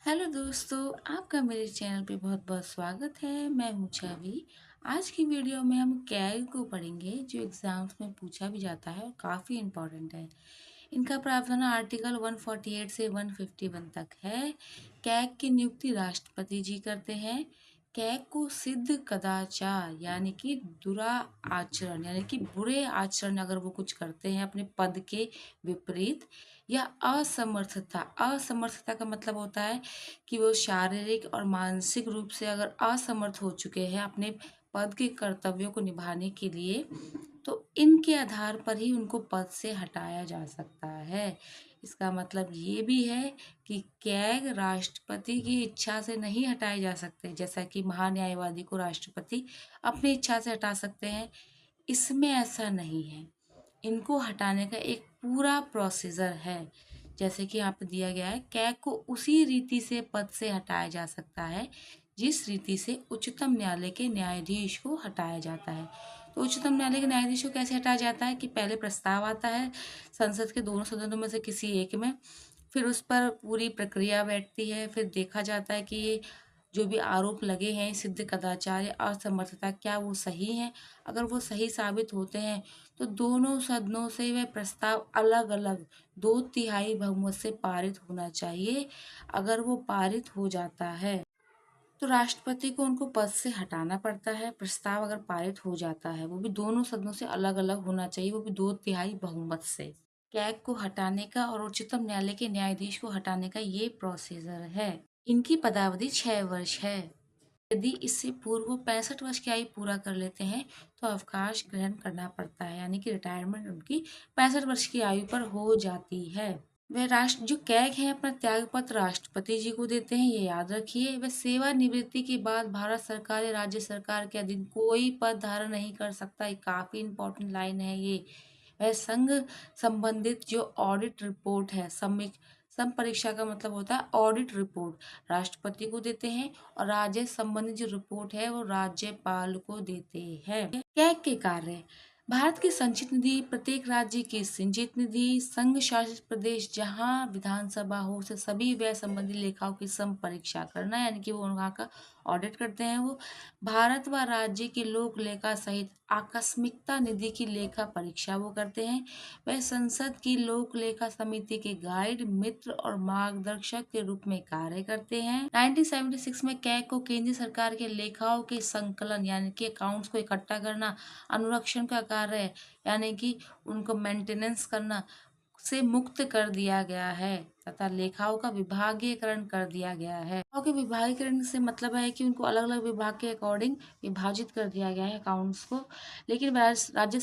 Hello दोस्तों, आपका मेरे चैनल पे बहुत बहुत स्वागत है। मैं हूँ छवि। आज की वीडियो में हम कैग को पढ़ेंगे, जो एग्जाम्स में पूछा भी जाता है और काफ़ी इम्पोर्टेंट है। इनका प्रावधान आर्टिकल 148 से 151 तक है। कैग की नियुक्ति राष्ट्रपति जी करते हैं। कैग को सिद्ध कदाचार यानी कि बुरा आचरण यानी कि बुरे आचरण अगर वो कुछ करते हैं अपने पद के विपरीत, या असमर्थता। असमर्थता का मतलब होता है कि वो शारीरिक और मानसिक रूप से अगर असमर्थ हो चुके हैं अपने पद के कर्तव्यों को निभाने के लिए, तो इनके आधार पर ही उनको पद से हटाया जा सकता है। इसका मतलब ये भी है कि कैग राष्ट्रपति की इच्छा से नहीं हटाए जा सकते, जैसा कि महान्यायवादी को राष्ट्रपति अपनी इच्छा से हटा सकते हैं। इसमें ऐसा नहीं है। इनको हटाने का एक पूरा प्रोसीजर है। जैसे कि यहाँ पे दिया गया है, कैग को उसी रीति से पद से हटाया जा सकता है जिस रीति से उच्चतम न्यायालय के न्यायाधीश को हटाया जाता है। तो उच्चतम न्यायालय के न्यायाधीश को कैसे हटाया जाता है कि पहले प्रस्ताव आता है संसद के दोनों सदनों में से किसी एक में, फिर उस पर पूरी प्रक्रिया बैठती है, फिर देखा जाता है कि ये जो भी आरोप लगे हैं सिद्ध कदाचार या असमर्थता, क्या वो सही हैं। अगर वो सही साबित होते हैं तो दोनों सदनों से वह प्रस्ताव अलग अलग 2/3 बहुमत से पारित होना चाहिए। अगर वो पारित हो जाता है तो राष्ट्रपति को उनको पद से हटाना पड़ता है। प्रस्ताव अगर पारित हो जाता है, वो भी दोनों सदनों से अलग अलग होना चाहिए, वो भी 2/3 बहुमत से। कैग को हटाने का और उच्चतम न्यायालय के न्यायाधीश को हटाने का ये प्रोसीजर है। इनकी पदावधि 6 वर्ष है। यदि इससे पूर्व वो 65 वर्ष की आयु पूरा कर लेते हैं तो अवकाश ग्रहण करना पड़ता है, यानी कि रिटायरमेंट उनकी 65 वर्ष की आयु पर हो जाती है। वह राष्ट्र जो कैग हैं अपना त्याग पत्र राष्ट्रपति जी को देते हैं, ये याद रखिए। वह सेवानिवृत्ति के बाद भारत सरकार या राज्य सरकार के अधीन कोई पद धारण नहीं कर सकता। ये काफी इंपॉर्टेंट लाइन है ये। वह संघ संबंधित जो ऑडिट रिपोर्ट है, सम परीक्षा का मतलब होता है ऑडिट रिपोर्ट, राष्ट्रपति को देते हैं, और राज्य संबंधित जो रिपोर्ट है वो राज्यपाल को देते हैं। कैग के कार्य: भारत की संचित निधि, प्रत्येक राज्य की संचित निधि, संघ शासित प्रदेश जहां विधानसभा हो से सभी व्यय संबंधी लेखाओं की सम परीक्षा करना, यानी कि वो वहाँ का ऑडिट करते हैं। वो भारत व राज्य की लोक लेखा सहित आकस्मिकता निधि की लेखा परीक्षा वो करते हैं। वह संसद की लोक लेखा समिति के गाइड, मित्र और मार्गदर्शक के रूप में कार्य करते हैं। 1976 में कैग को केंद्र सरकार के लेखाओं के संकलन यानी कि अकाउंट्स को इकट्ठा करना, अनुरक्षण का कार्य यानी कि उनको मेंटेनेंस करना से मुक्त कर दिया गया है तथा लेखाओं का विभागीकरण कर दिया गया है। लेखाओं के विभागीकरण से मतलब है कि उनको अलग अलग विभाग के अकॉर्डिंग विभाजित कर दिया गया है अकाउंट्स को। लेकिन राज्य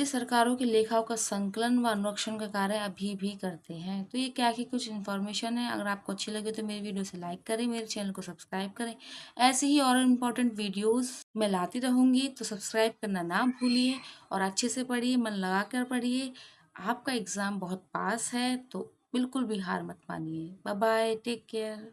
सरकारों के लेखाओं का संकलन व अनुरक्षण का कार्य अभी भी करते हैं। तो ये क्या की कुछ इन्फॉर्मेशन है। अगर आपको अच्छी लगे तो मेरी वीडियो से लाइक करें, मेरे चैनल को सब्सक्राइब करें। ऐसे ही और इम्पोर्टेंट वीडियोस मैं लाती रहूंगी, तो सब्सक्राइब करना ना भूलिए और अच्छे से पढ़िए, मन लगा कर पढ़िए। आपका एग्ज़ाम बहुत पास है, तो बिल्कुल भी हार मत मानिए। Bye bye, take care.